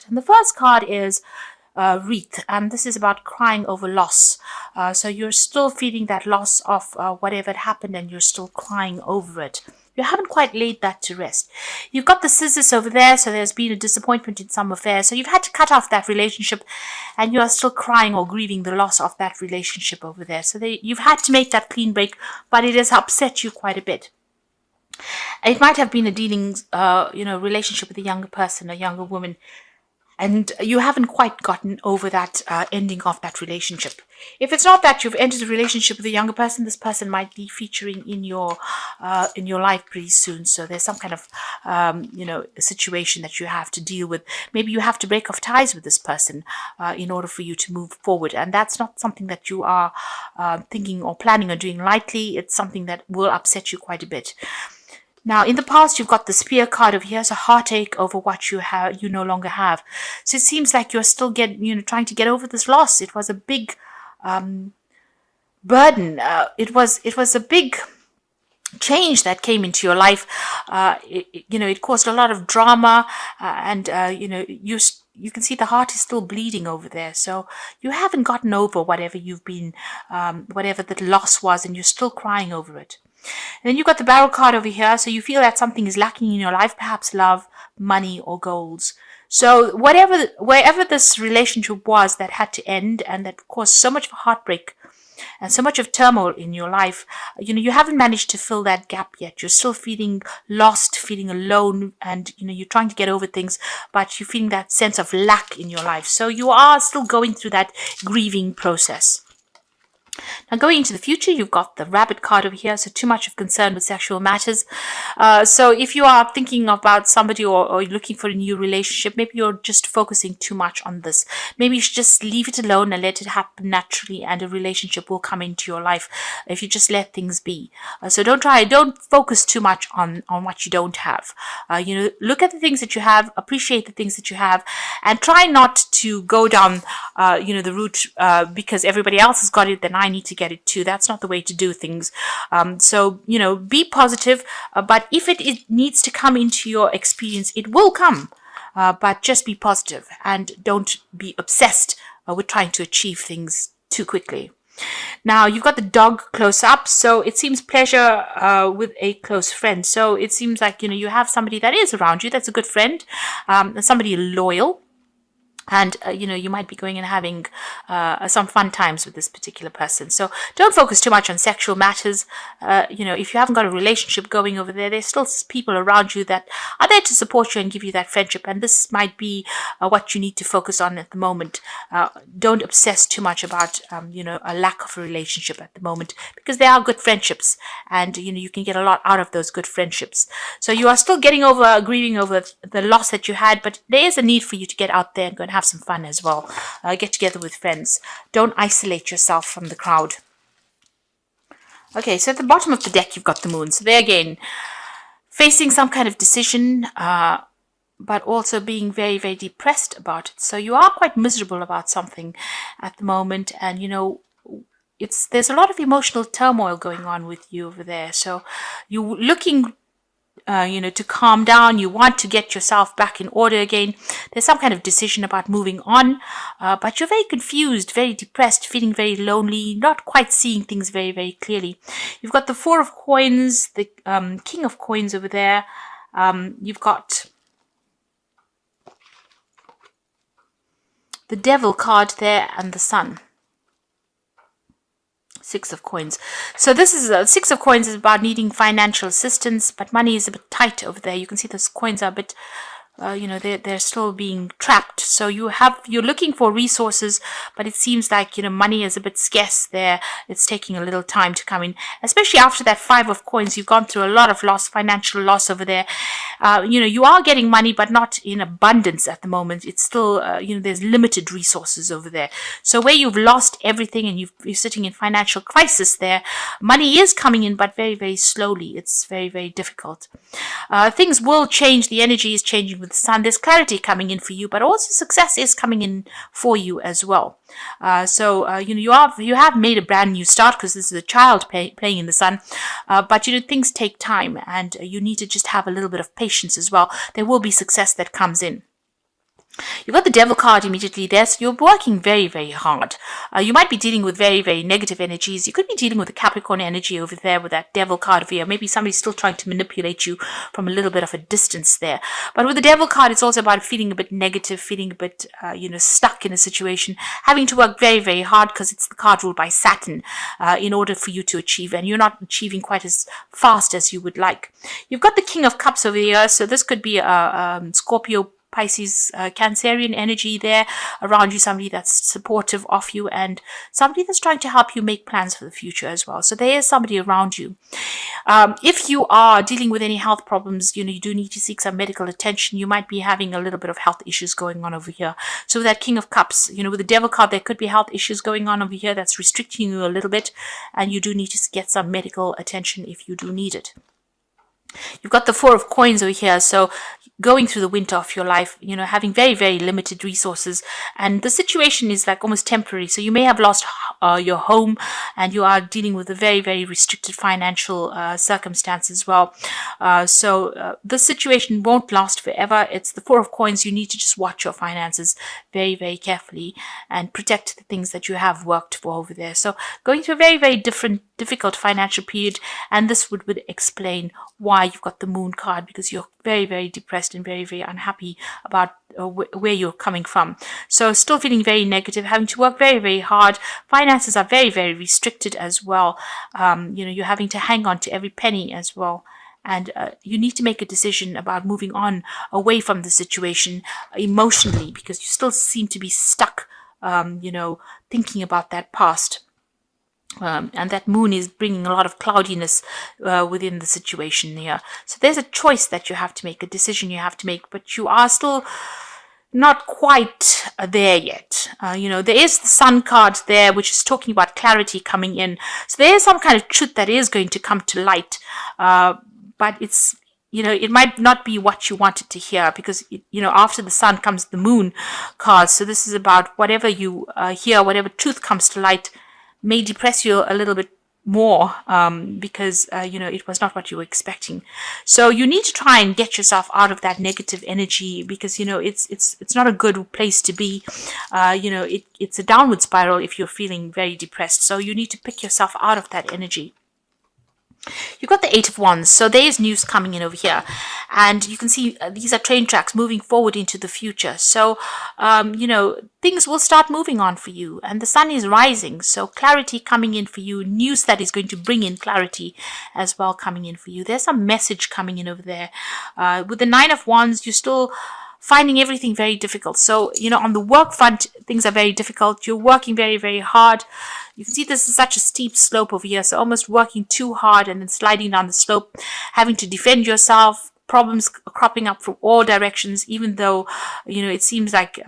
it. And the first card is wreath, and this is about crying over loss. So you're still feeling that loss of whatever had happened, and you're still crying over it. You haven't quite laid that to rest. You've got the scissors over there, so there's been a disappointment in some affair. So you've had to cut off that relationship, and you are still crying or grieving the loss of that relationship over there. So you've had to make that clean break, but it has upset you quite a bit. It might have been a dealings, relationship with a younger person, a younger woman, and you haven't quite gotten over that ending of that relationship. If it's not that you've entered a relationship with a younger person, this person might be featuring in your life pretty soon. So there's some kind of a situation that you have to deal with. Maybe you have to break off ties with this person in order for you to move forward, and that's not something that you are thinking or planning on doing lightly. It's something that will upset you quite a bit. Now, in the past, you've got the Spear card over here, so heartache over what you no longer have. So it seems like you're still trying to get over this loss. It was a big burden. It was a big change that came into your life. It caused a lot of drama, and you can see the heart is still bleeding over there. So you haven't gotten over whatever you've been, whatever the loss was, and you're still crying over it. And then you've got the Barrel card over here. So you feel that something is lacking in your life, perhaps love, money, or goals. So wherever this relationship was that had to end and that caused so much heartbreak and so much of turmoil in your life, you haven't managed to fill that gap yet. You're still feeling lost, feeling alone, and you're trying to get over things, but you're feeling that sense of lack in your life. So you are still going through that grieving process. Now, going into the future, you've got the Rabbit card over here, so too much of concern with sexual matters. So if you are thinking about somebody or looking for a new relationship, maybe you're just focusing too much on this. Maybe you should just leave it alone and let it happen naturally, and a relationship will come into your life if you just let things be. So don't focus too much on what you don't have. Look at the things that you have, appreciate the things that you have, and try not to go down, the route because everybody else has got it, then I need to get it too. That's not the way to do things. So be positive, but if it needs to come into your experience, it will come. But just be positive and don't be obsessed with trying to achieve things too quickly. Now, you've got the Dog close up, so it seems pleasure with a close friend. So it seems like, you have somebody that is around you, that's a good friend, somebody loyal. And, you might be going and having some fun times with this particular person. So don't focus too much on sexual matters. If you haven't got a relationship going over there, there's still people around you that are there to support you and give you that friendship. And this might be what you need to focus on at the moment. Don't obsess too much about, a lack of a relationship at the moment, because there are good friendships, and, you can get a lot out of those good friendships. So you are still grieving over the loss that you had, but there is a need for you to get out there and go and have some fun as well. Get together with friends. Don't isolate yourself from the crowd. Okay, so at the bottom of the deck, you've got the Moon. So there again, facing some kind of decision, but also being very, very depressed about it. So you are quite miserable about something at the moment, and there's a lot of emotional turmoil going on with you over there. So you're looking to calm down. You want to get yourself back in order again. There's some kind of decision about moving on, but you're very confused, very depressed, feeling very lonely, not quite seeing things very, very clearly. You've got the Four of Coins, the King of Coins over there. You've got the Devil card there and the Sun. Six of Coins. So this is Six of Coins is about needing financial assistance, but money is a bit tight over there. You can see those coins are a bit they're still being trapped. So you're looking for resources, but it seems like money is a bit scarce there. It's taking a little time to come in, especially after that Five of Coins. You've gone through a lot of financial loss over there. You are getting money, but not in abundance at the moment. It's still there's limited resources over there. So where you've lost everything and you're sitting in financial crisis there, money is coming in, but very, very slowly. It's very, very difficult. Things will change. The energy is changing with the Sun. There's clarity coming in for you, but also success is coming in for you as well. You have made a brand new start, because this is a child playing in the Sun, but things take time, and you need to just have a little bit of patience as well. There will be success that comes in. You've got the devil card immediately there, so you're working very, very hard. You might be dealing with very, very negative energies. You could be dealing with a Capricorn energy over there with that devil card over here. Maybe somebody's still trying to manipulate you from a little bit of a distance there. But with the devil card, it's also about feeling a bit negative, feeling a bit, stuck in a situation, having to work very, very hard because it's the card ruled by Saturn in order for you to achieve, and you're not achieving quite as fast as you would like. You've got the King of Cups over here, so this could be a Scorpio, Pisces, Cancerian energy there around you, somebody that's supportive of you and somebody that's trying to help you make plans for the future as well. So there is somebody around you. If you are dealing with any health problems, you do need to seek some medical attention. You might be having a little bit of health issues going on over here. So with that King of Cups, with the Devil card, there could be health issues going on over here that's restricting you a little bit, and you do need to get some medical attention if you do need it. You've got the Four of Coins over here, so going through the winter of your life, having very, very limited resources, and the situation is like almost temporary. So you may have lost your home, and you are dealing with a very, very restricted financial circumstance as well. So the situation won't last forever. It's the Four of Coins. You need to just watch your finances very, very carefully and protect the things that you have worked for over there. So going through a very, very difficult financial period, and this would explain why you've got the Moon card, because you're very, very depressed and very, very unhappy about where you're coming from. So still feeling very negative, having to work very, very hard. Finances are very, very restricted as well. You're having to hang on to every penny as well. And you need to make a decision about moving on away from the situation emotionally, because you still seem to be stuck, thinking about that past. And that moon is bringing a lot of cloudiness within the situation here. So there's a choice that you have to make, a decision you have to make, but you are still not quite there yet. There is the Sun card there, which is talking about clarity coming in. So there is some kind of truth that is going to come to light, but it's, it might not be what you wanted to hear, because, after the Sun comes the Moon card. So this is about whatever you hear, whatever truth comes to light may depress you a little bit more because, it was not what you were expecting. So you need to try and get yourself out of that negative energy, because, it's not a good place to be. It's a downward spiral if you're feeling very depressed. So you need to pick yourself out of that energy. You've got the Eight of Wands, so there is news coming in over here, and you can see these are train tracks moving forward into the future. So, things will start moving on for you, and the sun is rising, so clarity coming in for you, news that is going to bring in clarity as well coming in for you. There's some message coming in over there. With the Nine of Wands, you're still finding everything very difficult. So, on the work front, things are very difficult. You're working very, very hard. You can see this is such a steep slope over here, so almost working too hard and then sliding down the slope, having to defend yourself, problems cropping up from all directions, even though, it seems like,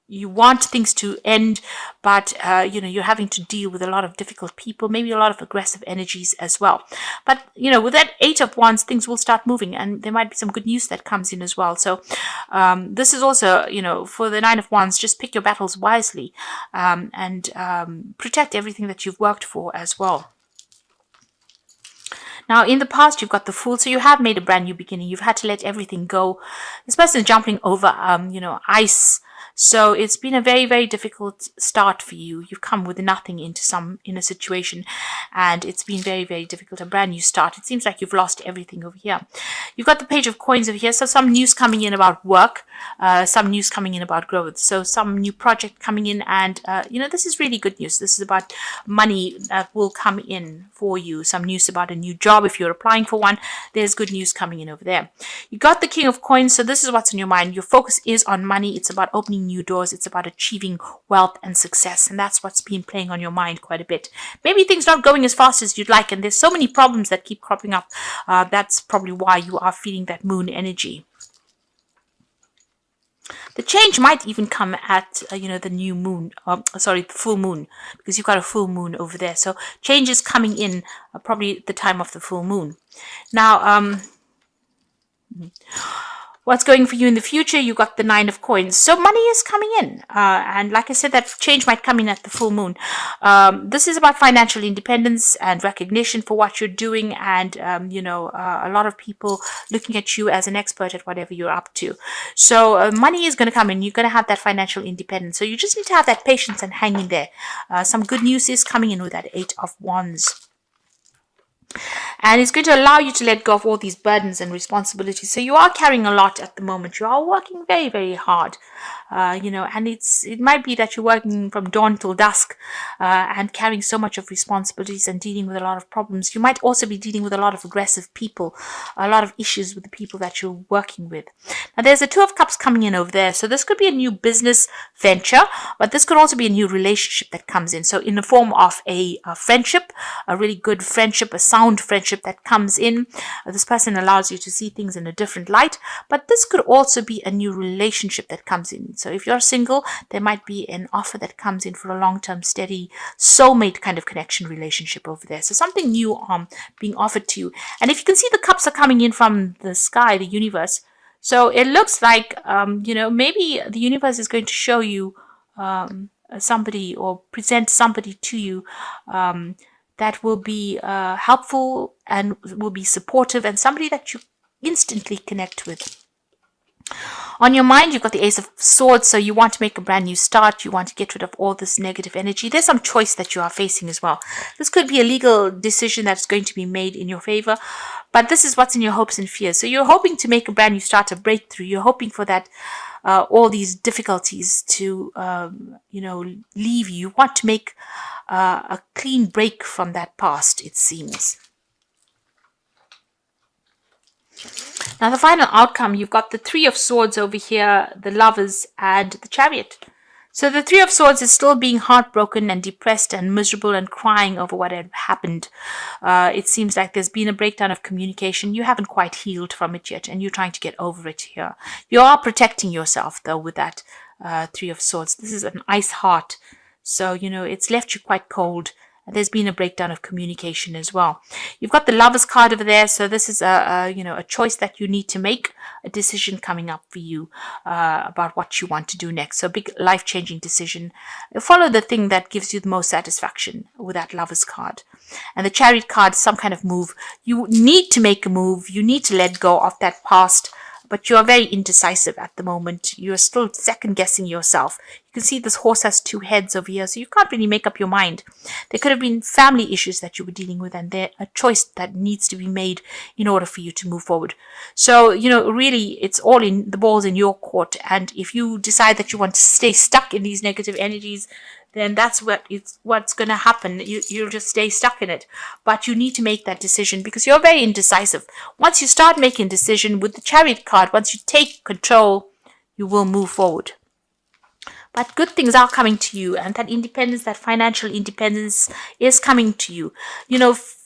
you want things to end, but, you're having to deal with a lot of difficult people, maybe a lot of aggressive energies as well. But, with that Eight of Wands, things will start moving, and there might be some good news that comes in as well. So this is also, for the Nine of Wands, just pick your battles wisely and protect everything that you've worked for as well. Now, in the past, you've got the Fool, so you have made a brand new beginning. You've had to let everything go. This person is jumping over, ice. So it's been a very, very difficult start for you. You've come with nothing in a situation, and it's been very, very difficult. A brand new start. It seems like you've lost everything over here. You've got the Page of Coins over here. So some news coming in about work, some news coming in about growth. So some new project coming in, and this is really good news. This is about money that will come in for you. Some news about a new job if you're applying for one. There's good news coming in over there. You got the King of Coins. So this is what's on your mind. Your focus is on money. It's about opening new doors. It's about achieving wealth and success, and that's what's been playing on your mind quite a bit. Maybe things not going as fast as you'd like, and there's so many problems that keep cropping up. That's probably why you are feeling that moon energy. The change might even come at the new moon, the full moon, because you've got a full moon over there. So change is coming in probably at the time of the full moon. Now, What's going for you in the future? You got the Nine of Coins. So money is coming in. And like I said, that change might come in at the full moon. This is about financial independence and recognition for what you're doing. And, a lot of people looking at you as an expert at whatever you're up to. So money is going to come in. You're going to have that financial independence. So you just need to have that patience and hang in there. Some good news is coming in with that Eight of Wands. And it's going to allow you to let go of all these burdens and responsibilities. So you are carrying a lot at the moment. You are working very, very hard. And it might be that you're working from dawn till dusk and carrying so much of responsibilities and dealing with a lot of problems. You might also be dealing with a lot of aggressive people, a lot of issues with the people that you're working with. Now, there's a Two of Cups coming in over there. So this could be a new business venture, but this could also be a new relationship that comes in. So in the form of a friendship, a really good friendship, a sound friendship that comes in. This person allows you to see things in a different light, but this could also be a new relationship that comes in. So if you're single, there might be an offer that comes in for a long-term, steady, soulmate kind of connection relationship over there. So something new being offered to you. And if you can see, the cups are coming in from the sky, the universe. So it looks like, maybe the universe is going to show you somebody or present somebody to you that will be helpful and will be supportive, and somebody that you instantly connect with. On your mind, you've got the Ace of Swords, so you want to make a brand new start. You want to get rid of all this negative energy. There's some choice that you are facing as well. This could be a legal decision that's going to be made in your favor, but this is what's in your hopes and fears. So you're hoping to make a brand new start, a breakthrough. You're hoping for that, all these difficulties to, leave you. You want to make a clean break from that past, it seems. Now, the final outcome, you've got the Three of Swords over here, the Lovers, and the Chariot. So the Three of Swords is still being heartbroken and depressed and miserable and crying over what had happened. It seems like there's been a breakdown of communication. You haven't quite healed from it yet, and you're trying to get over it here. You are protecting yourself, though, with that Three of Swords. This is an ice heart. So, it's left you quite cold. There's been a breakdown of communication as well. You've got the Lovers card over there. So this is a choice that you need to make, a decision coming up for you about what you want to do next. So a big life-changing decision. Follow the thing that gives you the most satisfaction with that Lovers card. And the Chariot card is some kind of move. You need to make a move. You need to let go of that past. But you are very indecisive at the moment. You are still second-guessing yourself. You can see this horse has two heads over here, so you can't really make up your mind. There could have been family issues that you were dealing with, and they're a choice that needs to be made in order for you to move forward. So, really, it's all in the ball's in your court. And if you decide that you want to stay stuck in these negative energies, then that's what's going to happen. You'll just stay stuck in it. But you need to make that decision because you're very indecisive. Once you start making a decision with the Chariot card, once you take control, you will move forward. But good things are coming to you, and that independence, that financial independence is coming to you.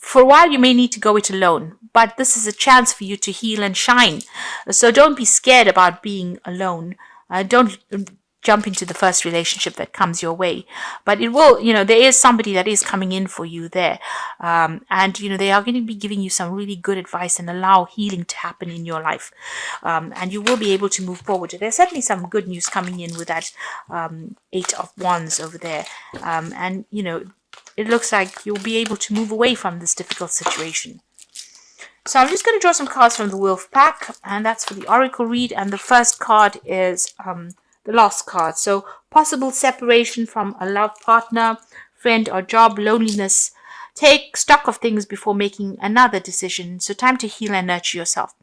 For a while you may need to go it alone, but this is a chance for you to heal and shine. So don't be scared about being alone. Don't jump into the first relationship that comes your way. But it will, there is somebody that is coming in for you there. And, they are going to be giving you some really good advice and allow healing to happen in your life. And you will be able to move forward. There's certainly some good news coming in with that Eight of Wands over there. It looks like you'll be able to move away from this difficult situation. So I'm just going to draw some cards from the Wolf pack, and that's for the Oracle read. And the first card is the Lost card. So possible separation from a love partner, friend or job, loneliness. Take stock of things before making another decision. So time to heal and nurture yourself.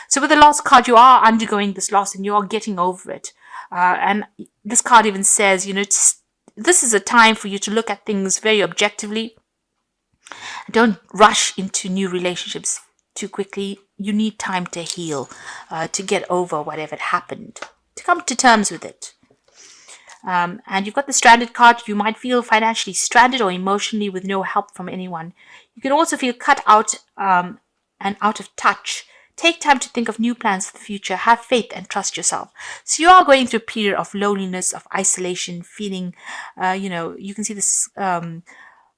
So with the Lost card, you are undergoing this loss and you are getting over it. And this card even says, this is a time for you to look at things very objectively. Don't rush into new relationships too quickly. You need time to heal, to get over whatever happened, to come to terms with it. And you've got the Stranded card. You might feel financially stranded or emotionally with no help from anyone. You can also feel cut out and out of touch. Take time to think of new plans for the future. Have faith and trust yourself. So you are going through a period of loneliness, of isolation, feeling, you can see this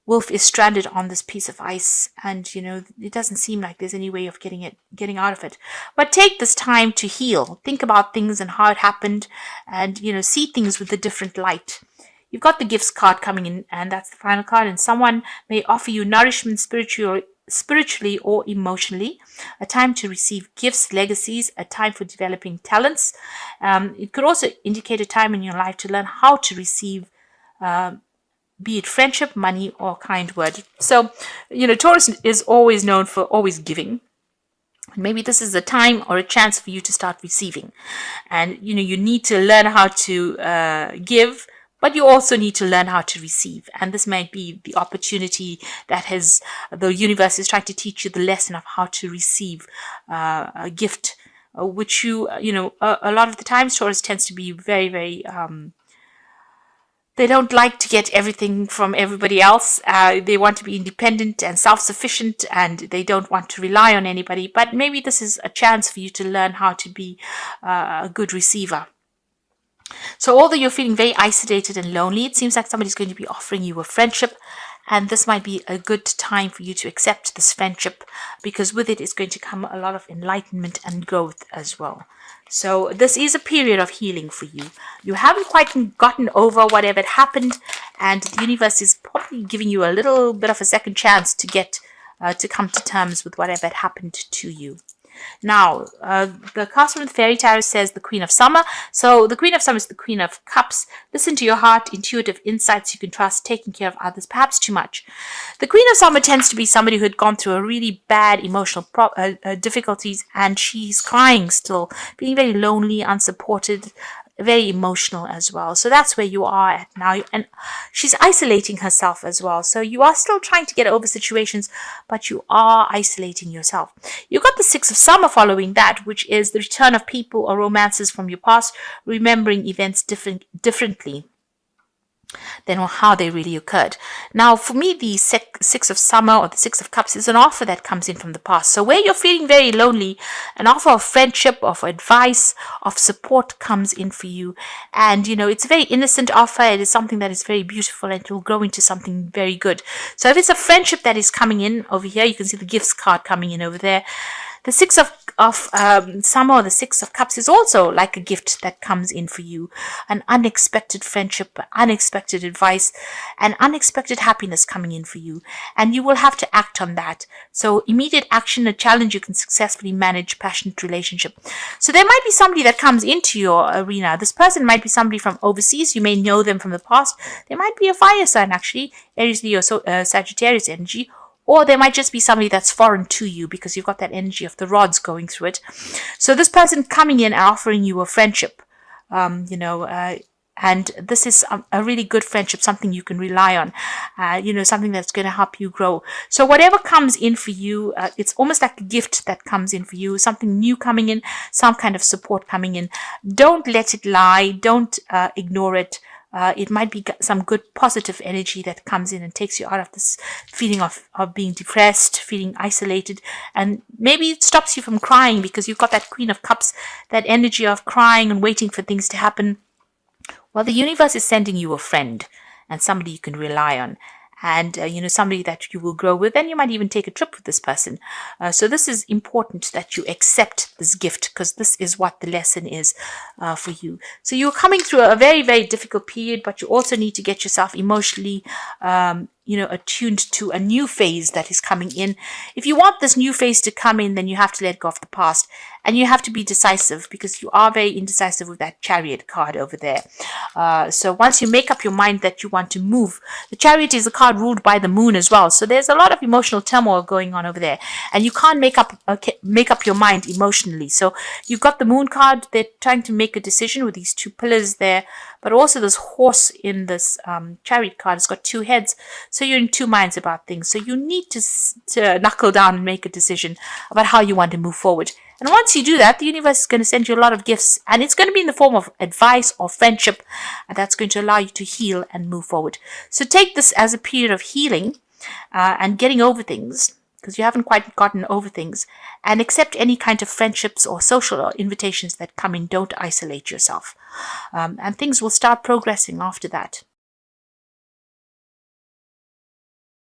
wolf is stranded on this piece of ice, and it doesn't seem like there's any way of getting out of it. But take this time to heal. Think about things and how it happened, and see things with a different light. You've got the gifts card coming in, and that's the final card, and someone may offer you nourishment spiritually or emotionally, a time to receive gifts, legacies, a time for developing talents. It could also indicate a time in your life to learn how to receive, be it friendship, money, or kind word. So, Taurus is always known for always giving. Maybe this is a time or a chance for you to start receiving. And, you need to learn how to give, but you also need to learn how to receive. And this might be the opportunity that the universe is trying to teach you the lesson of how to receive a gift, which a lot of the times Taurus tends to be very, very, they don't like to get everything from everybody else. They want to be independent and self-sufficient, and they don't want to rely on anybody. But maybe this is a chance for you to learn how to be a good receiver. So although you're feeling very isolated and lonely, it seems like somebody's going to be offering you a friendship, and this might be a good time for you to accept this friendship, because with it is going to come a lot of enlightenment and growth as well. So this is a period of healing for you. You haven't quite gotten over whatever had happened, and the universe is probably giving you a little bit of a second chance to get to come to terms with whatever had happened to you. Now, the Castle Fairy Tarot says the Queen of Summer. So the Queen of Summer is the Queen of Cups. Listen to your heart, intuitive insights you can trust, taking care of others, perhaps too much. The Queen of Summer tends to be somebody who had gone through a really bad emotional difficulties, and she's crying still, being very lonely, unsupported, very emotional as well. So that's where you are at now, and she's isolating herself as well. So you are still trying to get over situations, but you are isolating yourself. You've got the Six of Summer following that, which is the return of people or romances from your past, remembering events differently than how they really occurred. Now, for me, the Six of Summer or the Six of Cups is an offer that comes in from the past. So where you're feeling very lonely, an offer of friendship, of advice, of support comes in for you. And, it's a very innocent offer. It is something that is very beautiful, and it will grow into something very good. So if it's a friendship that is coming in over here, you can see the gifts card coming in over there. The Six of Summer or the Six of Cups is also like a gift that comes in for you. An unexpected friendship, unexpected advice, and unexpected happiness coming in for you. And you will have to act on that. So immediate action, a challenge you can successfully manage, passionate relationship. So there might be somebody that comes into your arena. This person might be somebody from overseas. You may know them from the past. They might be a fire sign, actually, Aries, Leo, Sagittarius energy. Or there might just be somebody that's foreign to you, because you've got that energy of the rods going through it. So this person coming in and offering you a friendship, and this is a really good friendship, something you can rely on, something that's going to help you grow. So whatever comes in for you, it's almost like a gift that comes in for you, something new coming in, some kind of support coming in. Don't let it lie. Don't ignore it. It might be some good positive energy that comes in and takes you out of this feeling of being depressed, feeling isolated, and maybe it stops you from crying, because you've got that Queen of Cups, that energy of crying and waiting for things to happen. Well, the universe is sending you a friend and somebody you can rely on, and somebody that you will grow with, and you might even take a trip with this person. So this is important that you accept this gift, because this is what the lesson is for you. So you're coming through a very, very difficult period, but you also need to get yourself emotionally attuned to a new phase that is coming in. If you want this new phase to come in, then you have to let go of the past, and you have to be decisive, because you are very indecisive with that Chariot card over there. So once you make up your mind that you want to move, the Chariot is a card ruled by the moon as well. So there's a lot of emotional turmoil going on over there, and you can't make up your mind emotionally. So you've got the moon card. They're trying to make a decision with these two pillars there, but also this horse in this Chariot card has got two heads. So you're in two minds about things. So you need to knuckle down and make a decision about how you want to move forward. And once you do that, the universe is going to send you a lot of gifts, and it's going to be in the form of advice or friendship, and that's going to allow you to heal and move forward. So take this as a period of healing and getting over things, because you haven't quite gotten over things, and accept any kind of friendships or social invitations that come in. Don't isolate yourself, and things will start progressing after that.